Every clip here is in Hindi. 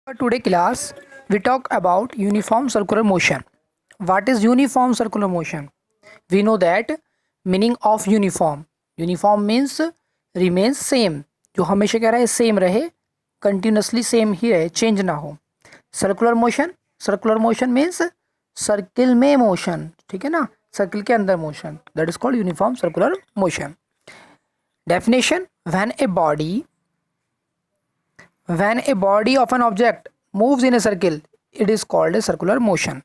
Today class we talk about uniform circular motion. What is uniform circular motion? We know that meaning of uniform. Uniform means remains same. जो हमेशा क्या रहे सेम रहे, कंटिन्यूसली सेम ही रहे, चेंज ना हो. Circular motion, circular motion means circle में मोशन, ठीक है ना, सर्किल के अंदर motion, that is called uniform circular motion. Definition, when a body of an object moves in a circle it is called a circular motion.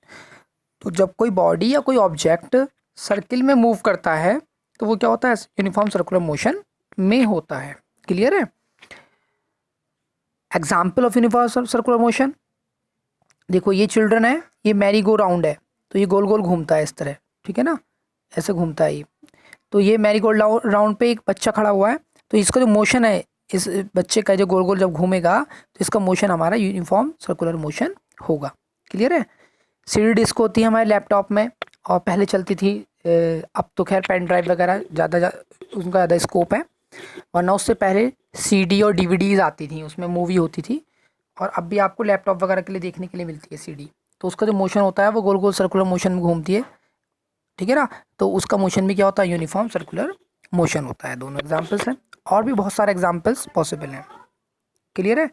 तो जब कोई बॉडी या कोई ऑब्जेक्ट सर्किल में मूव करता है तो वो क्या होता है, यूनिफॉर्म सर्कुलर मोशन में होता है. क्लियर है? Example of uniform circular motion, देखो ये चिल्ड्रन है, ये मैरी गो राउंड है, तो ये गोल गोल घूमता है इस तरह, ठीक है ना, ऐसे घूमता है ये. तो ये मैरी गोल्ड राउंड पे एक बच्चा खड़ा हुआ है, तो इसका जो मोशन है, इस बच्चे का जो गोल गोल जब घूमेगा तो इसका मोशन हमारा यूनिफॉर्म सर्कुलर मोशन होगा. क्लियर है? सीडी डिस्क होती है हमारे लैपटॉप में, और पहले चलती थी, अब तो खैर पेन ड्राइव वगैरह उनका ज़्यादा स्कोप है, वरना उससे पहले सीडी और डीवीडीज आती थी, उसमें मूवी होती थी, और अब भी आपको लैपटॉप वगैरह के लिए देखने के लिए मिलती है सीडी. तो उसका जो मोशन होता है वो गोल गोल सर्कुलर मोशन में घूमती है, ठीक है ना, तो उसका मोशन भी क्या होता है, यूनिफॉर्म सर्कुलर मोशन होता है. दोनों एग्जाम्पल्स हैं, और भी बहुत सारे एग्जाम्पल्स पॉसिबल हैं. क्लियर है?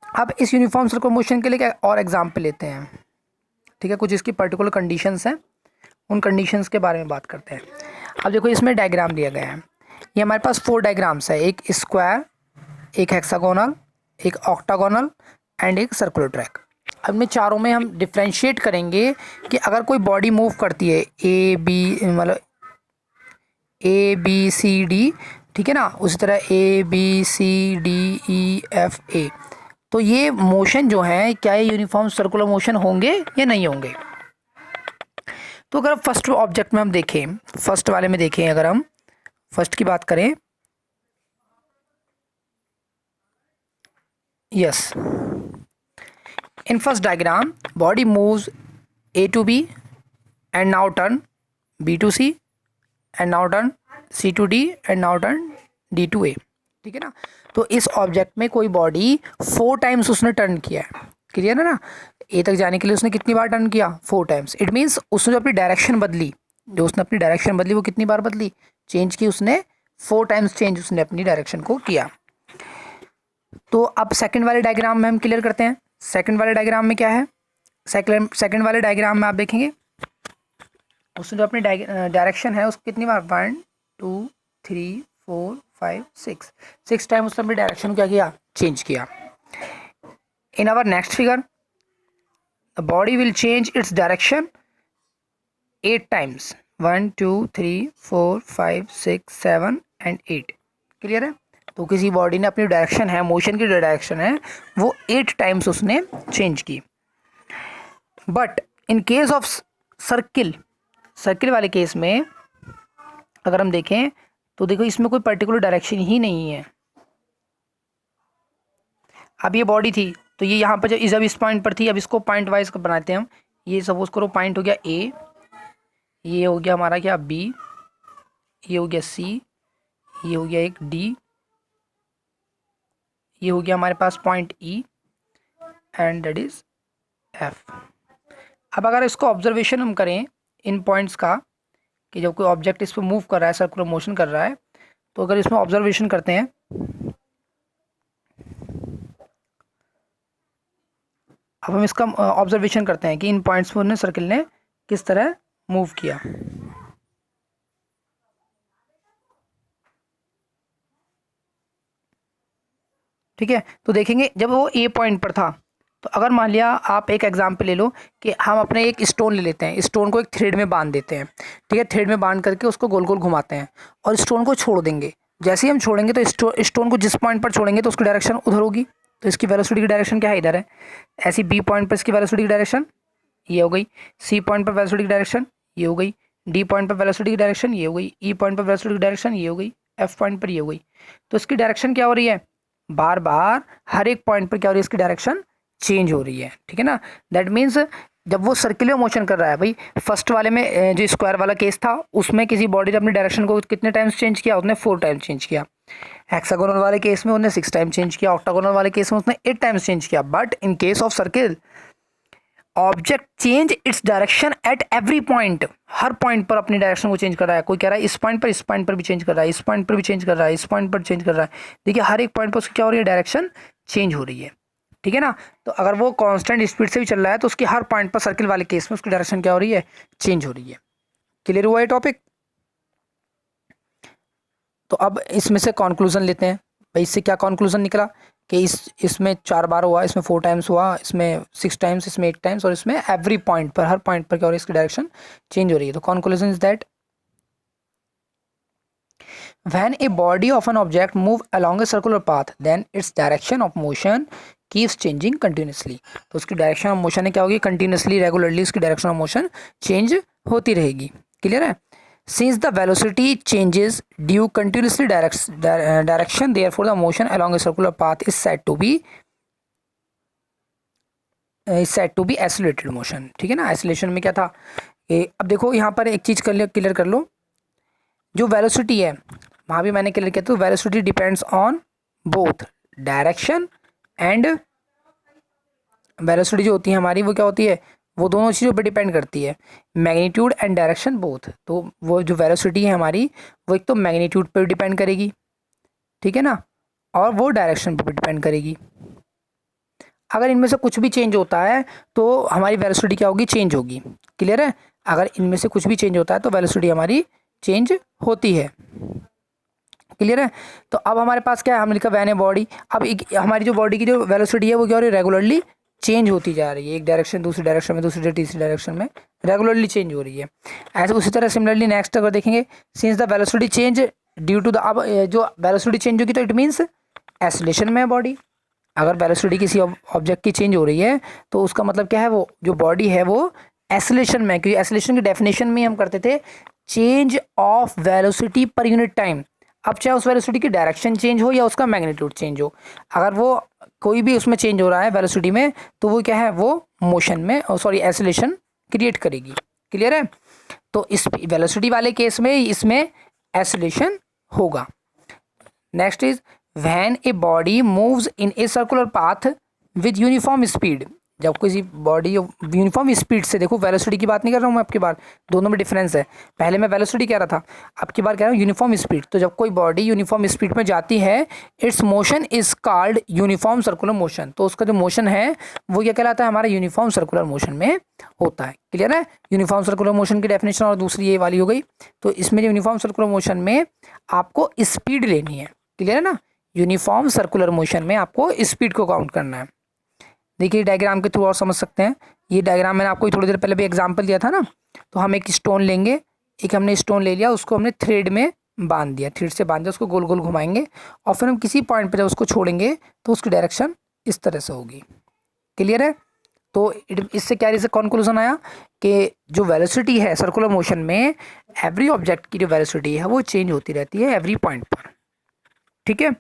अब इस यूनिफॉर्म सर्कुलर मोशन के लिए क्या और एग्जाम्पल लेते हैं, ठीक है, कुछ इसकी पर्टिकुलर कंडीशंस हैं, उन कंडीशंस के बारे में बात करते हैं. अब देखो इसमें डायग्राम दिया गया है, ये हमारे पास 4 डायग्राम्स है, एक स्क्वायर, एक हेक्सागोनल, एक ऑक्टागोनल एंड एक सर्कुलर ट्रैक. अब में चारों में हम डिफ्रेंशिएट करेंगे कि अगर कोई बॉडी मूव करती है ए बी सी डी, ठीक है ना, उसी तरह A B C D E F A, तो ये मोशन जो है क्या ये यूनिफॉर्म सर्कुलर मोशन होंगे या नहीं होंगे. तो अगर फर्स्ट ऑब्जेक्ट में हम देखें, फर्स्ट वाले में देखें, अगर हम फर्स्ट की बात करें, yes, in first diagram body moves A to B and now turn B to C and now turn C to D and now turn D to A, ठीक है ना. तो इस ऑब्जेक्ट में कोई बॉडी 4 टाइम्स उसने टर्न किया है. क्लियर है ना? ए तक जाने के लिए उसने कितनी बार टर्न किया, 4 टाइम्स. इट मीन्स उसने जो अपनी डायरेक्शन बदली, जो उसने अपनी डायरेक्शन बदली वो कितनी बार बदली, चेंज की उसने, 4 टाइम्स चेंज उसने अपनी डायरेक्शन को किया. तो अब सेकंड वाले डायग्राम में हम क्लियर करते हैं. सेकंड वाले डायग्राम में क्या है, सेकंड वाले डायग्राम में आप देखेंगे उसने जो अपनी डायरेक्शन है उसको कितनी बार, 1 2 3 4 5 6 टाइम उसने अपनी डायरेक्शन क्या किया, चेंज किया. In our next figure the body will change its direction 8 times, 1 2 3 4 5 6 7 and 8. Clear है? तो किसी बॉडी ने अपनी डायरेक्शन है, मोशन की डायरेक्शन है, वो 8 टाइम्स उसने चेंज की. But in case of circle वाले केस में अगर हम देखें तो देखो इसमें कोई पर्टिकुलर डायरेक्शन ही नहीं है. अब ये बॉडी थी तो ये यहाँ पर जब इस पॉइंट पर थी, अब इसको पॉइंट वाइज बनाते हैं हम. ये सपोज करो पॉइंट हो गया ए, ये हो गया हमारा क्या बी, ये हो गया सी, ये हो गया एक डी, ये हो गया हमारे पास point E and that is F. अब अगर इसको ऑब्जर्वेशन हम करें इन पॉइंट्स का, कि जब कोई ऑब्जेक्ट इस पर मूव कर रहा है, सर्कुलर मोशन कर रहा है, तो अगर इसमें ऑब्जर्वेशन करते हैं, अब हम इसका ऑब्जर्वेशन करते हैं कि इन पॉइंट्स पर सर्किल ने किस तरह मूव किया. ठीक है, तो देखेंगे जब वो ए पॉइंट पर था, तो अगर मान लिया आप एक एग्जांपल ले लो कि हम अपने एक स्टोन ले लेते हैं, स्टोन को एक थ्रेड में बांध देते हैं, ठीक है, थ्रेड में बांध करके उसको गोल गोल घुमाते हैं और स्टोन को छोड़ देंगे. जैसे ही हम छोड़ेंगे तो स्टोन को जिस पॉइंट पर छोड़ेंगे तो उसकी डायरेक्शन उधर होगी, तो इसकी वेलोसिटी की डायरेक्शन क्या है, इधर है. ऐसी बी पॉइंट पर इसकी वेलोसिटी की डायरेक्शन ये हो गई, सी पॉइंट पर वेलोसिटी की डायरेक्शन ये हो गई, डी पॉइंट पर वेलोसिटी की डायरेक्शन ये हो गई, ई पॉइंट पर वेलोसिटी की डायरेक्शन ये हो गई, एफ पॉइंट पर ये हो गई. तो इसकी डायरेक्शन क्या हो रही है, बार बार हर एक पॉइंट पर क्या हो रही है, इसकी डायरेक्शन चेंज हो रही है. ठीक है ना? दैट मीन्स जब वो सर्कुलर मोशन कर रहा है, भाई फर्स्ट वाले में जो स्क्वायर वाला केस था उसमें किसी बॉडी ने अपनी डायरेक्शन को कितने टाइम्स चेंज किया, उसने 4 टाइम्स चेंज किया. हेक्सागोनल वाले केस में उसने 6 टाइम चेंज किया, ऑक्टागोनल वाले केस में उसने 8 टाइम्स चेंज किया। But in case of circle object change its direction at every point, her point पर अपनी डायरेक्शन को चेंज कर रहा है। कोई कह रहा है इस पॉइंट पर भी चेंज कर रहा है, इस पॉइंट पर भी चेंज कर रहा है, इस पॉइंट पर चेंज कर रहा है। देखिए हर एक पॉइंट पर उसकी क्या हो रही है, डायरेक्शन चेंज हो रही है। ठीक है ना। तो अगर वो कांस्टेंट स्पीड से भी चल रहा है तो उसकी हर पॉइंट पर सर्किल वाले केस में उसकी डायरेक्शन क्या हो रही है, चेंज हो रही है। क्लियर हुआ ये टॉपिक। तो अब इसमें से कंक्लूजन लेते हैं। भाई इससे क्या कंक्लूजन निकला कि इसमें 4 बार हुआ, इसमें 4 टाइम्स हुआ, इसमें 6 टाइम्स, इसमें 8 टाइम्स, और इसमें एवरी पॉइंट पर, हर पॉइंट पर क्या हो रही है, इसकी डायरेक्शन चेंज हो रही है। तो conclusion is that when a body of an object move along a circular path then its direction of motion keeps changing continuously. तो उसकी डायरेक्शन ऑफ मोशन है क्या होगी, कंटिन्यूसली रेगुलरली उसकी डायरेक्शन ऑफ मोशन चेंज होती रहेगी। क्लियर है। Since the velocity changes due continuously direction, therefore the motion along a circular path is said to be accelerated motion। ठीक है ना। एक्सीलरेशन में क्या था अब देखो यहाँ पर एक चीज क्लियर कर लो, जो वेलोसिटी है वहाँ भी मैंने क्लियर किया, तो velocity depends on both direction and, velocity जो होती है हमारी वो क्या होती है, वो दोनों चीज़ों पर डिपेंड करती है, मैग्नीट्यूड एंड डायरेक्शन बोथ। तो वो जो वेलोसिटी है हमारी वो एक तो मैग्नीट्यूड पर डिपेंड करेगी, ठीक है ना, और वो डायरेक्शन पर डिपेंड करेगी। अगर इनमें से कुछ भी चेंज होता है तो हमारी वेलोसिटी क्या होगी, चेंज होगी। क्लियर है। अगर इनमें से कुछ भी चेंज होता है तो वेलोसिटी हमारी चेंज होती है। क्लियर है। तो अब हमारे पास क्या है, हमने लिखा वैन ए बॉडी। अब हमारी जो बॉडी की जो वेलोसिटी है वो क्या हो रही है, रेगुलरली चेंज होती जा रही है, एक डायरेक्शन दूसरी डायरेक्शन में, दूसरी तीसरी डायरेक्शन में रेगुलरली चेंज हो रही है। ऐसे उसी तरह सिमिलरली नेक्स्ट अगर देखेंगे, since the velocity change due to the, अब जो वेलोसिटी चेंज होगी तो इट मीन्स एक्सीलरेशन में है बॉडी। अगर वेलोसिटी किसी ऑब्जेक्ट की चेंज हो रही है तो उसका मतलब क्या है, वो जो बॉडी है वो एक्सीलरेशन में, क्योंकि एक्सीलरेशन की डेफिनेशन में हम करते थे change of velocity per unit time. अब चाहे उस वेलोसिटी की डायरेक्शन चेंज हो या उसका मैग्नीट्यूड चेंज हो, अगर वो कोई भी उसमें चेंज हो रहा है वेलोसिटी में तो वो क्या है, वो मोशन में, सॉरी एक्सीलरेशन क्रिएट करेगी। क्लियर है। तो इस वेलोसिटी वाले केस में इसमें एक्सीलरेशन होगा। Next is when a body moves in A circular path with uniform speed. जब किसी बॉडी यूनिफॉर्म स्पीड से, देखो वेलोसिटी की बात नहीं कर रहा हूँ मैं, आपकी बार दोनों में डिफरेंस है। पहले मैं वेलोसिटी कह रहा था, अब की बार कह रहा हूँ यूनिफॉर्म स्पीड। तो जब कोई बॉडी यूनिफॉर्म स्पीड में जाती है, it's motion is called uniform circular motion. तो उसका जो मोशन है वो क्या कहलाता है, हमारा यूनिफॉर्म सर्कुलर मोशन में होता है। क्लियर है। यूनिफॉर्म सर्कुलर मोशन की डेफिनेशन और दूसरी ये वाली हो गई। तो इसमें यूनिफॉर्म सर्कुलर मोशन में आपको स्पीड लेनी है। क्लियर है ना। यूनिफॉर्म सर्कुलर मोशन में आपको स्पीड को काउंट करना है। देखिए डायग्राम के थ्रू और समझ सकते हैं। ये डायग्राम मैंने आपको थोड़ी देर पहले भी एग्जांपल दिया था ना। तो हम एक स्टोन लेंगे, एक हमने स्टोन ले लिया, उसको हमने थ्रेड में बांध दिया, थ्रेड से बांध दिया, उसको गोल गोल घुमाएंगे और फिर हम किसी पॉइंट पर जब उसको छोड़ेंगे तो उसकी डायरेक्शन इस तरह से होगी। क्लियर है। तो इससे क्या कंक्लूजन आया कि जो वेलोसिटी है सर्कुलर मोशन में, एवरी ऑब्जेक्ट की जो वेलोसिटी है वो चेंज होती रहती है एवरी पॉइंट पर। ठीक है।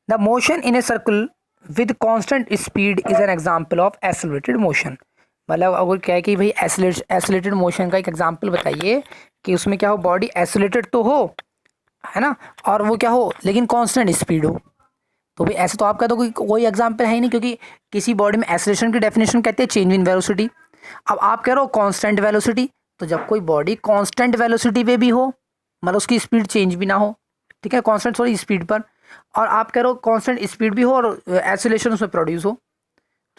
The motion in a circle with constant speed is an example of accelerated motion. मतलब अगर क्या है कि भाई एक्सेलरेटेड मोशन का एक एग्जांपल बताइए कि उसमें क्या हो, बॉडी एक्सेलरेटेड तो हो, है ना, और वो क्या हो लेकिन कांस्टेंट स्पीड हो। तो भाई ऐसे तो आपका तो कोई एग्जांपल है ही नहीं, क्योंकि किसी बॉडी में एक्सेलरेशन की डेफिनेशन कहते हैं चेंज इन वेलोसिटी। अब आप कह रहे हो कांस्टेंट वेलोसिटी, तो जब कोई बॉडी कांस्टेंट वेलोसिटी पे भी हो, मतलब उसकी स्पीड चेंज भी ना हो, ठीक है, कांस्टेंट सॉरी स्पीड पर, और आप कह रहे हो कांस्टेंट स्पीड भी हो और एक्सीलरेशन उसमें प्रोड्यूस हो,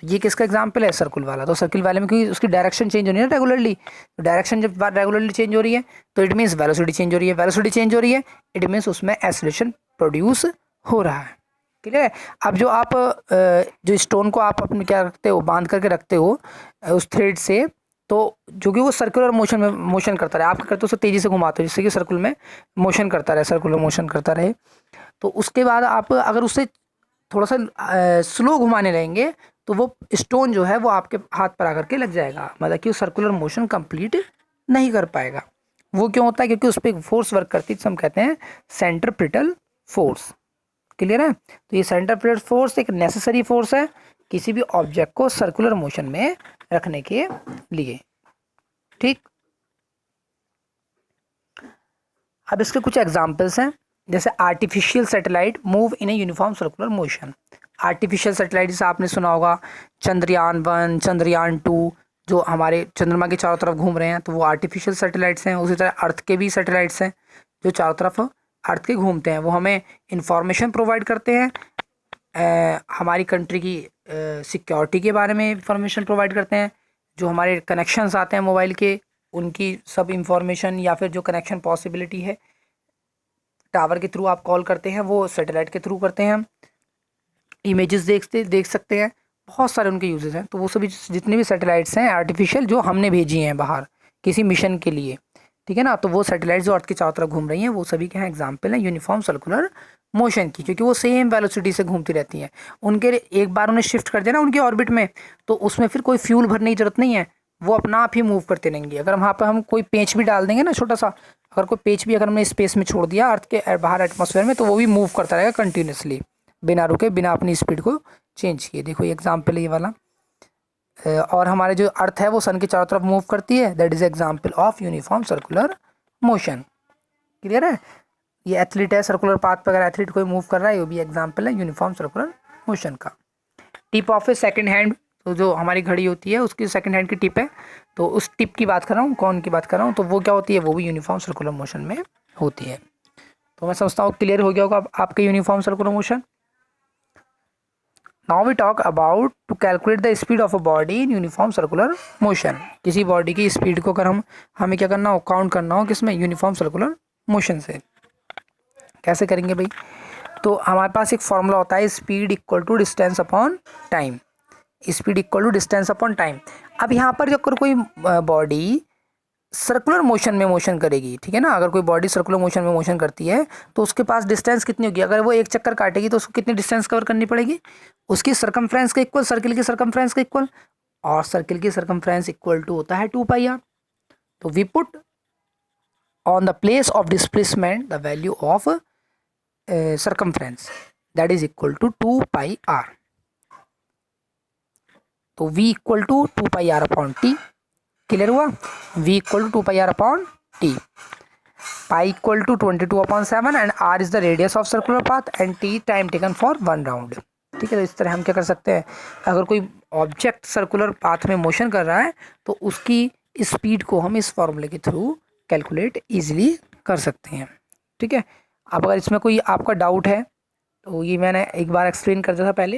तो ये किसका एग्जांपल है, सर्कुल वाला। तो सर्कुल वाले में क्योंकि उसकी डायरेक्शन चेंज हो रही है ना रेगुलरली, तो डायरेक्शन जब रेगुलरली चेंज हो रही है तो इट मीन्स वेलोसिटी चेंज हो रही है, वेलोसिटी चेंज हो रही है इट मीन्स उसमें एक्सीलरेशन प्रोड्यूस हो रहा है। क्लियर है। अब जो आप जो स्टोन को आप अपने क्या रखते हो, बांध करके रखते हो उस थ्रेड से, तो जो कि वो सर्कुलर मोशन में मोशन करता रहे, आप क्या करते हो उसे तेज़ी से घुमाते हो जिससे कि सर्कुल में मोशन करता रहे, सर्कुलर मोशन करता रहे। तो उसके बाद आप अगर उससे थोड़ा सा स्लो घुमाने रहेंगे तो वो स्टोन जो है वो आपके हाथ पर आकर के लग जाएगा, मतलब कि वो सर्कुलर मोशन कंप्लीट नहीं कर पाएगा। वो क्यों होता है, क्योंकि उस पर एक फोर्स वर्क करती है जिसे हम कहते हैं सेंट्रीपिटल फोर्स। क्लियर है। तो ये सेंट्रीपिटल फोर्स एक नेसेसरी फोर्स है किसी भी ऑब्जेक्ट को सर्कुलर मोशन में रखने के लिए। ठीक। अब इसके कुछ एग्जांपल्स हैं। जैसे artificial satellite move in a uniform circular motion. Artificial satellite जैसे आपने सुना होगा चंद्रयान 1, चंद्रयान 2 जो हमारे चंद्रमा के चारों तरफ घूम रहे हैं, तो वो आर्टिफिशियल सैटेलाइट्स हैं। उसी तरह अर्थ के भी सैटेलाइट्स हैं जो चारों तरफ अर्थ के घूमते हैं। वो हमें इंफॉर्मेशन प्रोवाइड करते हैं, हमारी कंट्री की सिक्योरिटी के बारे में इंफॉर्मेशन प्रोवाइड करते हैं। जो हमारे कनेक्शंस आते हैं मोबाइल के, उनकी सब इंफॉर्मेशन, या फिर जो कनेक्शन पॉसिबिलिटी है टावर के थ्रू आप कॉल करते हैं, वो सैटेलाइट के थ्रू करते हैं हम। इमेजेस देख सकते हैं, बहुत सारे उनके यूजेस हैं। तो वो सभी जितने भी सैटेलाइट्स हैं आर्टिफिशियल जो हमने भेजी हैं बाहर किसी मिशन के लिए, ठीक है ना, तो वो सैटेलाइट्स जो अर्थ के चारों तरफ घूम रही हैं वो सभी के हैं एग्जाम्पल हैं यूनिफॉर्म सर्कुलर मोशन की, क्योंकि वो सेम वेलोसिटी से घूमती रहती हैं। उनके एक बार उन्हें शिफ्ट कर देना उनके ऑर्बिट में, तो उसमें फिर कोई फ्यूल भरने की जरूरत नहीं है, वो अपना आप ही मूव करते रहेंगे। अगर वहाँ पर हम कोई पेच भी डाल देंगे ना छोटा सा, अगर कोई पेच भी अगर हमने स्पेस में छोड़ दिया अर्थ के बाहर एटमॉस्फेयर में, तो वो भी मूव करता रहेगा कंटिन्यूसली, बिना रुके, बिना अपनी स्पीड को चेंज किए। देखो ये एग्जाम्पल है ये वाला। और हमारे जो अर्थ है वो सन के चारों तरफ मूव करती है, that is example of uniform circular motion. Clear है? ये एथलीट है, सर्कुलर पाथ पर अगर एथलीट कोई मूव कर रहा है, ये भी एग्जाम्पल है यूनिफॉर्म सर्कुलर मोशन का। Tip of A second hand, तो जो हमारी घड़ी होती है उसकी सेकंड हैंड की टिप है, तो उस टिप की बात कर रहा हूँ, कौन की बात कर रहा हूँ, तो वो क्या होती है, वो भी यूनिफॉर्म सर्कुलर मोशन में होती है। तो मैं समझता हूँ क्लियर हो गया होगा आपके uniform circular motion. Now we talk about to calculate the speed of a body in uniform circular motion. किसी बॉडी की स्पीड को अगर हमें क्या करना हो, काउंट करना हो, किसमें, यूनिफॉर्म सर्कुलर मोशन से। कैसे करेंगे भाई? तो हमारे पास एक फॉर्मूला होता है, speed equal to distance upon time. Speed equal to distance upon time. अब यहाँ पर जो अगर कोई बॉडी सर्कुलर मोशन में मोशन करेगी, ठीक है ना, अगर कोई बॉडी सर्कुलर मोशन में मोशन करती है तो उसके पास डिस्टेंस कितनी होगी? अगर वो एक चक्कर काटेगी तो उसको कितनी डिस्टेंस कवर करनी पड़ेगी? उसकी सरकमफ्रेंस के इक्वल, सर्किल की सरकमफ्रेंस के इक्वल, और सर्किल की सरकमफ्रेंस इक्वल टू होता है 2πr। तो we put on the place of displacement the value of circumference that is equal to 2πr। तो v equal to 2πr upon T. Clear हुआ? v equal to 2πr upon T. Pi equal to 22/7 and r is the radius of circular path and t time taken for 1 round. ठीक है, तो इस तरह हम क्या कर सकते हैं, अगर कोई ऑब्जेक्ट सर्कुलर पाथ में मोशन कर रहा है तो उसकी स्पीड को हम इस फॉर्मूले के थ्रू कैलकुलेट ईजिली कर सकते हैं। ठीक है, अब अगर इसमें कोई आपका डाउट है तो ये मैंने एक बार एक्सप्लेन कर दिया था पहले,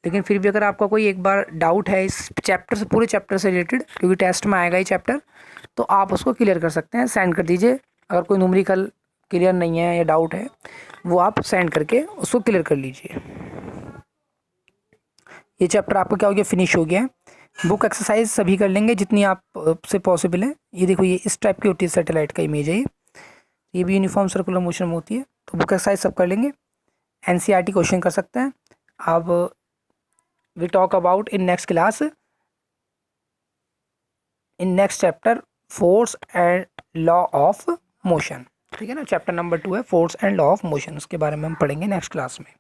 लेकिन फिर भी अगर आपका कोई एक बार डाउट है इस चैप्टर से, पूरे चैप्टर से रिलेटेड, क्योंकि टेस्ट में आएगा ये चैप्टर, तो आप उसको क्लियर कर सकते हैं, सेंड कर दीजिए। अगर कोई न्यूमेरिकल क्लियर नहीं है या डाउट है वो आप सेंड करके उसको क्लियर कर लीजिए। ये चैप्टर आपका क्या हो गया, फिनिश हो गया है। बुक एक्सरसाइज सभी कर लेंगे जितनी आप से पॉसिबल है। ये देखो ये इस टाइप की होती है, सैटेलाइट का इमेज है ये भी यूनिफॉर्म सर्कुलर मोशन में होती है। तो बुक एक्सरसाइज सब कर लेंगे, एनसीईआरटी क्वेश्चन कर सकते हैं। अब we talk about in next class, in next chapter, force and law of motion. ठीक है ना, चैप्टर नंबर 2 है force and law of motion, उसके बारे में हम पढ़ेंगे नेक्स्ट क्लास में।